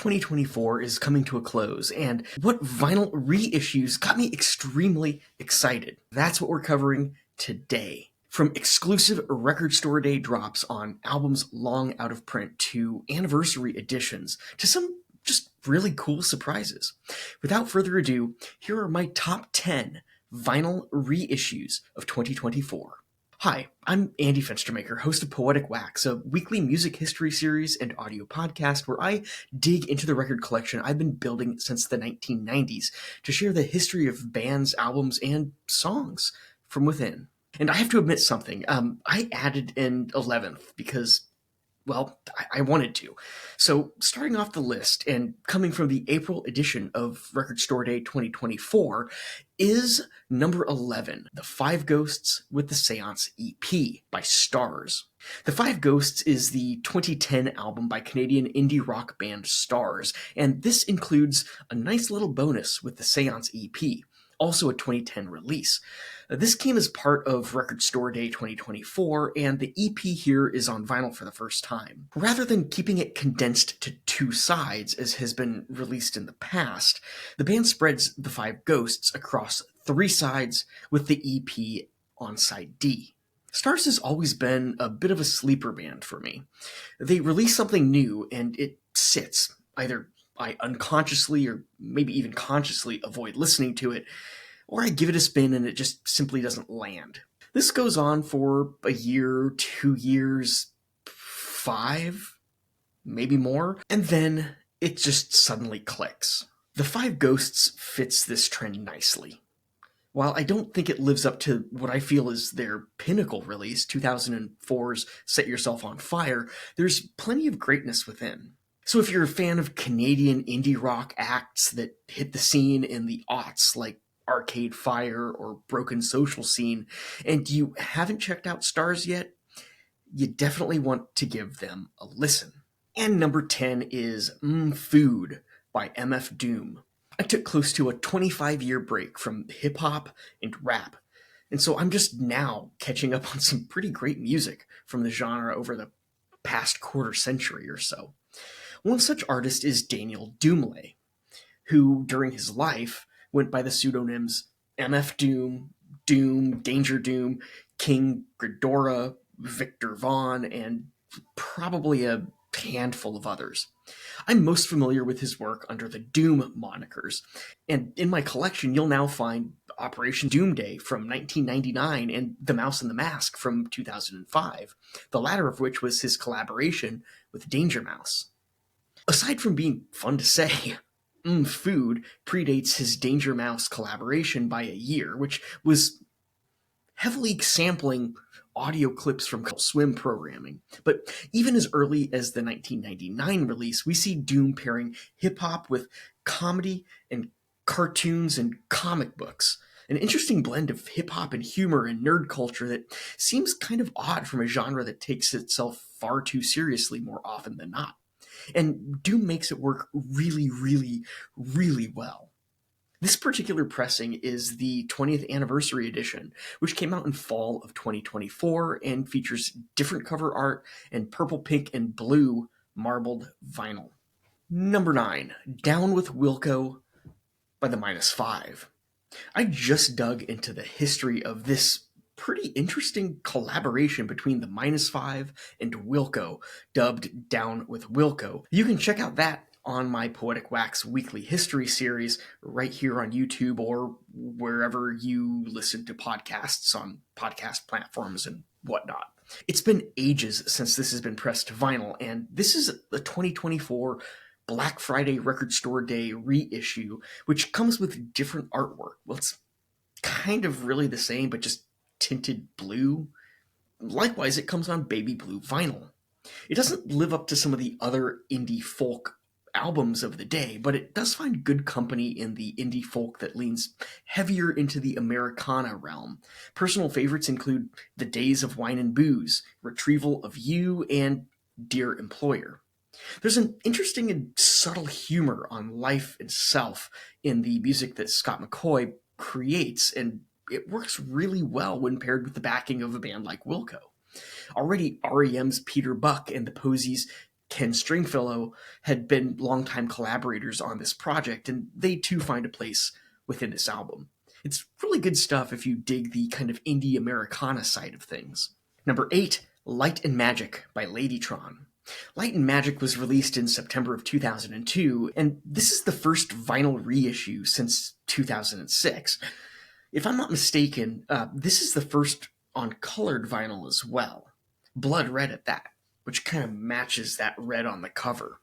2024 is coming to a close, and what vinyl reissues got me extremely excited. That's what we're covering today. From exclusive record store day drops on albums long out of print to anniversary editions to some just really cool surprises. Without further ado, here are my top 10 vinyl reissues of 2024. Hi, I'm Andy Fenstermaker, host of Poetic Wax, a weekly music history series and audio podcast where I dig into the record collection I've been building since the 1990s to share the history of bands, albums, and songs from within. And I have to admit something. I added an 11th because, well, I wanted to. So starting off the list and coming from the April edition of Record Store Day 2024 is number 11, The Five Ghosts with the Seance EP by Stars. The Five Ghosts is the 2010 album by Canadian indie rock band Stars, and this includes a nice little bonus with the Seance EP, also a 2010 release. This came as part of Record Store Day 2024, and the EP here is on vinyl for the first time. Rather than keeping it condensed to two sides, as has been released in the past, the band spreads The Five Ghosts across three sides with the EP on side D. Stars has always been a bit of a sleeper band for me. They release something new and it sits. Either I unconsciously or maybe even consciously avoid listening to it, or I give it a spin and it just simply doesn't land. This goes on for a year, 2 years, 5, maybe more, and then it just suddenly clicks. The Five Ghosts fits this trend nicely. While I don't think it lives up to what I feel is their pinnacle release, 2004's Set Yourself on Fire, there's plenty of greatness within. So if you're a fan of Canadian indie rock acts that hit the scene in the aughts like Arcade Fire or Broken Social Scene, and you haven't checked out Stars yet, you definitely want to give them a listen. And number 10 is Food by MF Doom. I took close to a 25-year break from hip-hop and rap, and so I'm just now catching up on some pretty great music from the genre over the past quarter century or so. One such artist is Daniel Doomlay, who, during his life, went by the pseudonyms MF Doom, Doom, Danger Doom, King Ghidorah, Victor Vaughn, and probably a handful of others. I'm most familiar with his work under the Doom monikers, and in my collection you'll now find Operation Doomday from 1999 and The Mouse and the Mask from 2005, the latter of which was his collaboration with Danger Mouse. Aside from being fun to say, Food predates his Danger Mouse collaboration by a year, which was heavily sampling audio clips from Swim programming. But even as early as the 1999 release, we see Doom pairing hip-hop with comedy and cartoons and comic books. An interesting blend of hip-hop and humor and nerd culture that seems kind of odd from a genre that takes itself far too seriously more often than not. And Doom makes it work really, really, really well. This particular pressing is the 20th anniversary edition, which came out in fall of 2024 and features different cover art and purple, pink, and blue marbled vinyl. Number 9, Down with Wilco by the -5. I just dug into the history of this pretty interesting collaboration between the -5 and Wilco, dubbed Down with Wilco. You can check out that on my Poetic Wax weekly history series right here on YouTube or wherever you listen to podcasts on podcast platforms and whatnot. It's been ages since this has been pressed to vinyl, and this is the 2024 Black Friday Record Store Day reissue, which comes with different artwork. Well, it's kind of really the same, but just tinted blue. Likewise, it comes on baby blue vinyl. It doesn't live up to some of the other indie folk albums of the day, but it does find good company in the indie folk that leans heavier into the Americana realm. Personal favorites include The Days of Wine and Booze, Retrieval of You, and Dear Employer. There's an interesting and subtle humor on life itself in the music that Scott McCaughey creates, and it works really well when paired with the backing of a band like Wilco. Already REM's Peter Buck and the Posies' Ken Stringfellow had been longtime collaborators on this project, and they too find a place within this album. It's really good stuff if you dig the kind of indie Americana side of things. Number 8, Light and Magic by Ladytron. Light and Magic was released in September of 2002, and this is the first vinyl reissue since 2006. If I'm not mistaken, this is the first on colored vinyl as well. Blood red at that, which kind of matches that red on the cover.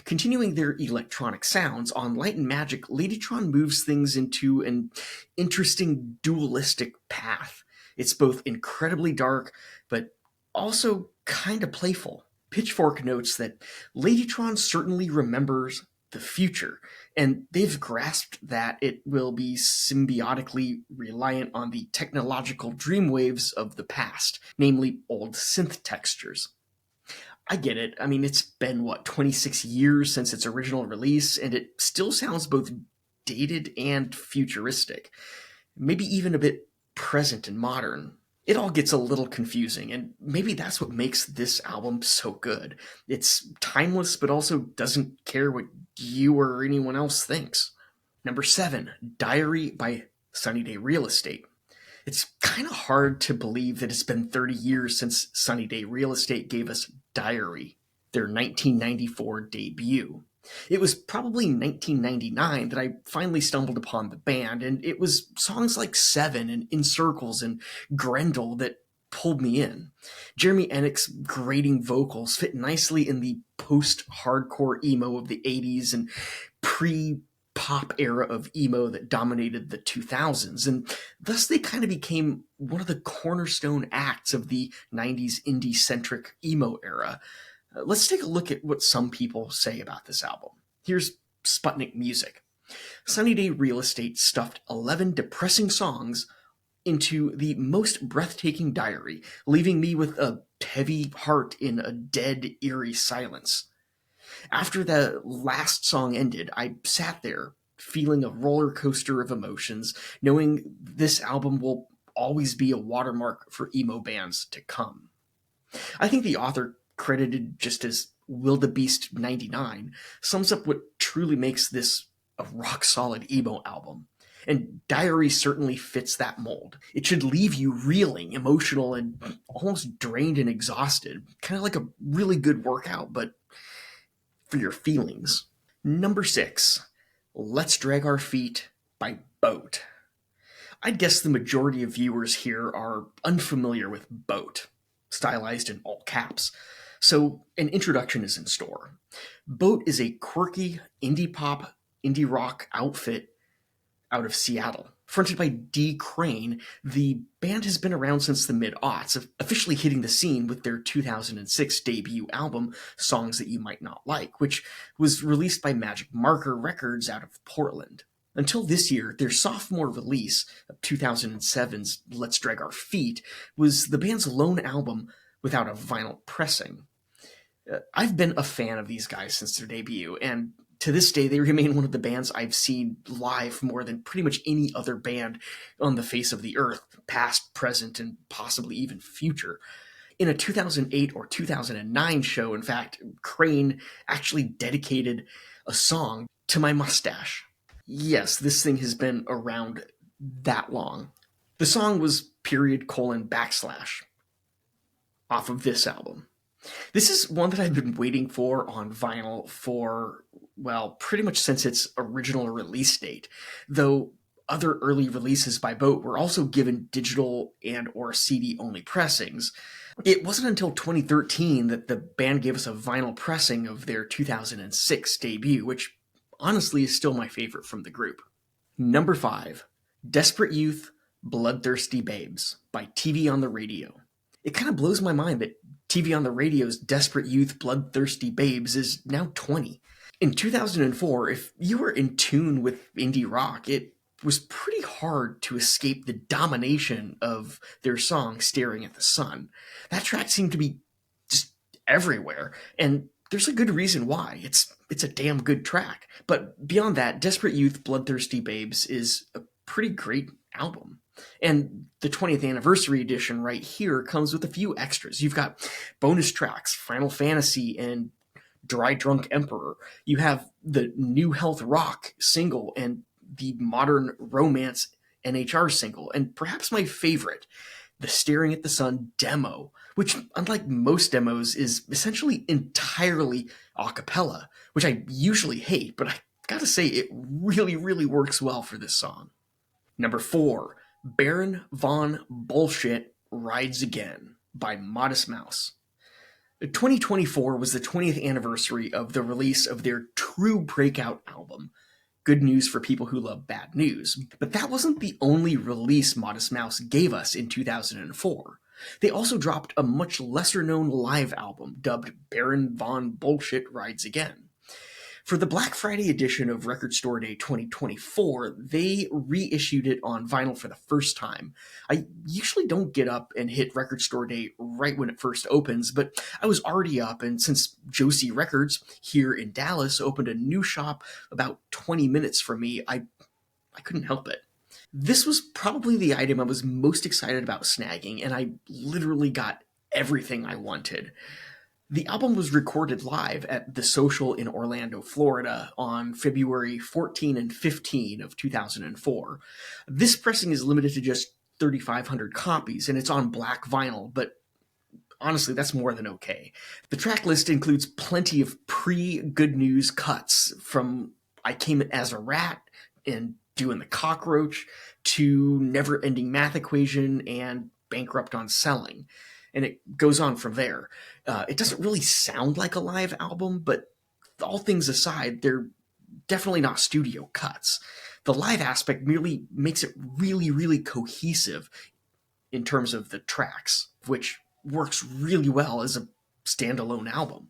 Continuing their electronic sounds, on Light and Magic, Ladytron moves things into an interesting dualistic path. It's both incredibly dark, but also kind of playful. Pitchfork notes that Ladytron certainly remembers the future, and they've grasped that it will be symbiotically reliant on the technological dreamwaves of the past, namely old synth textures. I get it. I mean, it's been, 26 years since its original release, and it still sounds both dated and futuristic. Maybe even a bit present and modern. It all gets a little confusing, and maybe that's what makes this album so good. It's timeless, but also doesn't care what you or anyone else thinks. Number 7, Diary by Sunny Day Real Estate. It's kind of hard to believe that it's been 30 years since Sunny Day Real Estate gave us Diary, their 1994 debut. It was probably 1999 that I finally stumbled upon the band, and it was songs like Seven and In Circles and Grendel that pulled me in. Jeremy Ennick's grating vocals fit nicely in the post-hardcore emo of the 80s and pre-pop era of emo that dominated the 2000s, and thus they kind of became one of the cornerstone acts of the 90s indie-centric emo era. Let's take a look at what some people say about this album. Here's Sputnik Music. Sunny Day Real Estate stuffed 11 depressing songs into the most breathtaking diary, leaving me with a heavy heart in a dead, eerie silence. After the last song ended, I sat there, feeling a roller coaster of emotions, knowing this album will always be a watermark for emo bands to come. I think the author, credited just as Wildebeest 99, sums up what truly makes this a rock-solid emo album. And Diary certainly fits that mold. It should leave you reeling, emotional, and almost drained and exhausted. Kind of like a really good workout, but for your feelings. Number 6, Let's Drag Our Feet by Boat. I'd guess the majority of viewers here are unfamiliar with Boat, stylized in all caps. So an introduction is in store. Boat is a quirky indie pop, indie rock outfit out of Seattle. Fronted by Dee Crane, the band has been around since the mid-aughts, officially hitting the scene with their 2006 debut album, Songs That You Might Not Like, which was released by Magic Marker Records out of Portland. Until this year, their sophomore release of 2007's Let's Drag Our Feet was the band's lone album without a vinyl pressing. I've been a fan of these guys since their debut, and to this day, they remain one of the bands I've seen live more than pretty much any other band on the face of the earth, past, present, and possibly even future. In a 2008 or 2009 show, in fact, Crane actually dedicated a song to my mustache. Yes, this thing has been around that long. The song was ;/ off of this album. This is one that I've been waiting for on vinyl for, pretty much since its original release date, though other early releases by Boat were also given digital and or CD-only pressings. It wasn't until 2013 that the band gave us a vinyl pressing of their 2006 debut, which honestly is still my favorite from the group. Number 5, Desperate Youth, Bloodthirsty Babes by TV on the Radio. It kind of blows my mind that TV on the Radio's Desperate Youth, Bloodthirsty Babes is now 20. In 2004, if you were in tune with indie rock, it was pretty hard to escape the domination of their song Staring at the Sun. That track seemed to be just everywhere, and there's a good reason why. It's a damn good track. But beyond that, Desperate Youth, Bloodthirsty Babes is a pretty great album. And the 20th anniversary edition right here comes with a few extras. You've got bonus tracks, Final Fantasy, and Dry Drunk Emperor. You have the New Health Rock single and the Modern Romance NHR single, and perhaps my favorite, the Staring at the Sun demo, which, unlike most demos, is essentially entirely a cappella, which I usually hate, but I gotta say it really, really works well for this song. Number 4, Baron Von Bullshit Rides Again by Modest Mouse. 2024 was the 20th anniversary of the release of their true breakout album, Good News for People Who Love Bad News. But that wasn't the only release Modest Mouse gave us in 2004. They also dropped a much lesser known live album dubbed Baron Von Bullshit Rides Again. For the Black Friday edition of Record Store Day 2024, they reissued it on vinyl for the first time. I usually don't get up and hit Record Store Day right when it first opens, but I was already up, and since Josie Records here in Dallas opened a new shop about 20 minutes from me, I couldn't help it. This was probably the item I was most excited about snagging, and I literally got everything I wanted. The album was recorded live at The Social in Orlando, Florida on February 14 and 15 of 2004. This pressing is limited to just 3,500 copies, and it's on black vinyl, but honestly, that's more than okay. The track list includes plenty of pre-Good News cuts, from I Came As a Rat and Doing the Cockroach to Never Ending Math Equation and Bankrupt on Selling. And it goes on from there. It doesn't really sound like a live album, but all things aside, they're definitely not studio cuts. The live aspect merely makes it really, really cohesive in terms of the tracks, which works really well as a standalone album.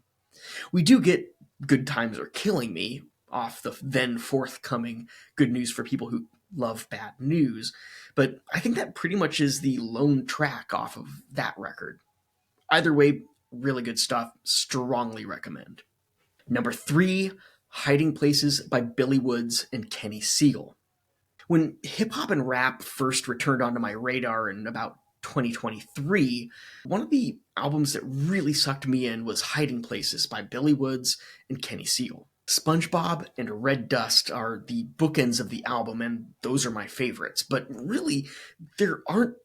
We do get Good Times Are Killing Me off the then forthcoming Good News for People Who Love Bad News, but I think that pretty much is the lone track off of that record. Either way, really good stuff. Strongly recommend. Number 3, Hiding Places by Billy Woods and Kenny Siegel. When hip-hop and rap first returned onto my radar in about 2023, one of the albums that really sucked me in was Hiding Places by Billy Woods and Kenny Siegel. SpongeBob and Red Dust are the bookends of the album, and those are my favorites. But really, there aren't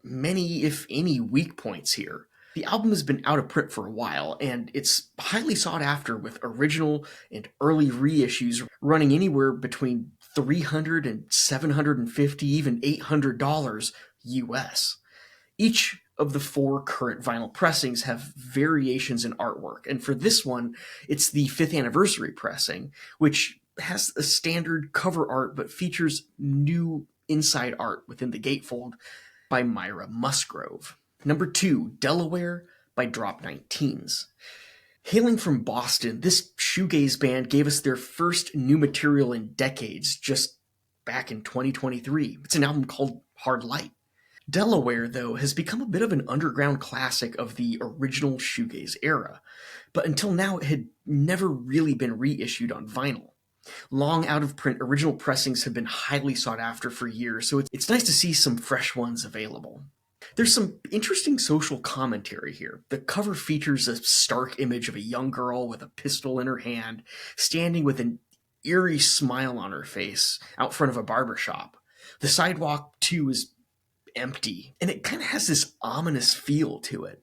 many, if any, weak points here. The album has been out of print for a while, and it's highly sought after, with original and early reissues running anywhere between $300 and $750, even $800 US. Each of the 4 current vinyl pressings have variations in artwork, and for this one, it's the 5th anniversary pressing, which has a standard cover art but features new inside art within the gatefold by Myra Musgrove. Number 2, Delaware by Drop 19s. Hailing from Boston, this shoegaze band gave us their first new material in decades, just back in 2023. It's an album called Hard Light. Delaware, though, has become a bit of an underground classic of the original shoegaze era, but until now it had never really been reissued on vinyl. Long out-of-print original pressings have been highly sought after for years, so it's nice to see some fresh ones available. There's some interesting social commentary here. The cover features a stark image of a young girl with a pistol in her hand, standing with an eerie smile on her face out front of a barbershop. The sidewalk, too, is empty, and it kind of has this ominous feel to it.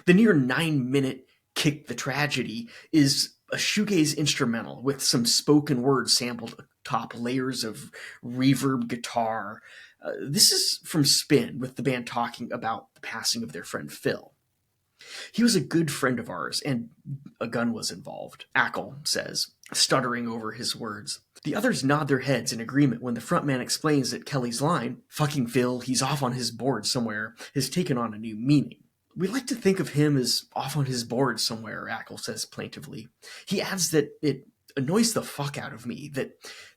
The near 9-minute Kick the Tragedy is a shoegaze instrumental with some spoken word sampled atop layers of reverb guitar. This is from Spin, with the band talking about the passing of their friend Phil. He was a good friend of ours, and a gun was involved, Ackle says, stuttering over his words. The others nod their heads in agreement when the frontman explains that Kelly's line, "Fucking Phil, he's off on his board somewhere," has taken on a new meaning. "We like to think of him as off on his board somewhere," Ackle says plaintively. He adds that it annoys the fuck out of me that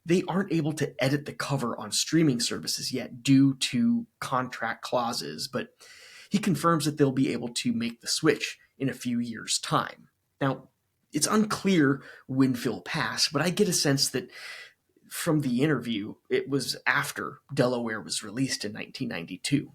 they aren't able to edit the cover on streaming services yet due to contract clauses, but he confirms that they'll be able to make the switch in a few years' time. Now, it's unclear when Phil passed, but I get a sense that from the interview, it was after Delaware was released in 1992.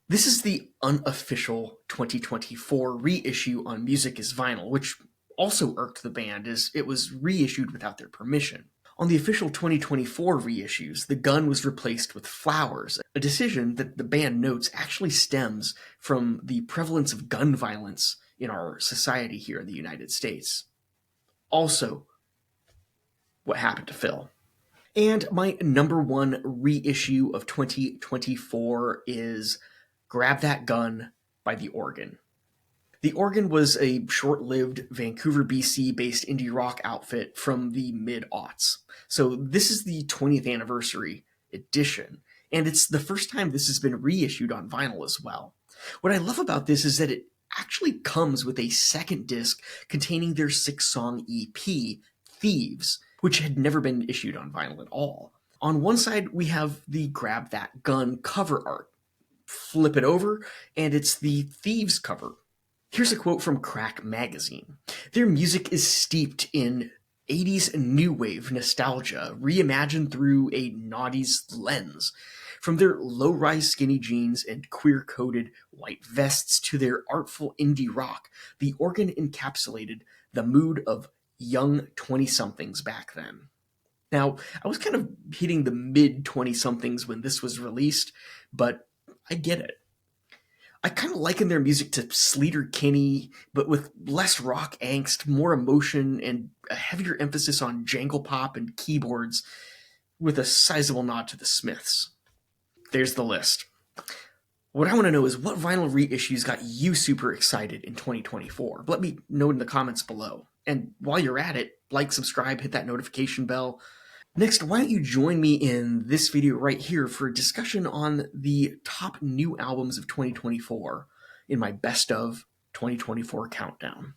This is the unofficial 2024 reissue on Music is Vinyl, which also irked the band as it was reissued without their permission. On the official 2024 reissues, the gun was replaced with flowers, a decision that the band notes actually stems from the prevalence of gun violence in our society here in the United States. Also, what happened to Phil? And my number one reissue of 2024 is Grab That Gun by The Organ. The Organ was a short-lived Vancouver, BC-based indie rock outfit from the mid-aughts. So this is the 20th anniversary edition, and it's the first time this has been reissued on vinyl as well. What I love about this is that it actually comes with a second disc containing their 6-song EP, Thieves, which had never been issued on vinyl at all. On one side, we have the Grab That Gun cover art. Flip it over, and it's the Thieves cover. Here's a quote from Crack Magazine. Their music is steeped in 80s new wave nostalgia, reimagined through a naughty's lens. From their low-rise skinny jeans and queer-coded white vests to their artful indie rock, The Organ encapsulated the mood of young 20-somethings back then. Now, I was kind of hitting the mid-20-somethings when this was released, but I get it. I kind of liken their music to Sleater Kinney, but with less rock angst, more emotion, and a heavier emphasis on jangle pop and keyboards, with a sizable nod to the Smiths. There's the list. What I want to know is what vinyl reissues got you super excited in 2024? Let me know in the comments below. And while you're at it, like, subscribe, hit that notification bell. Next, why don't you join me in this video right here for a discussion on the top new albums of 2024 in my Best of 2024 countdown.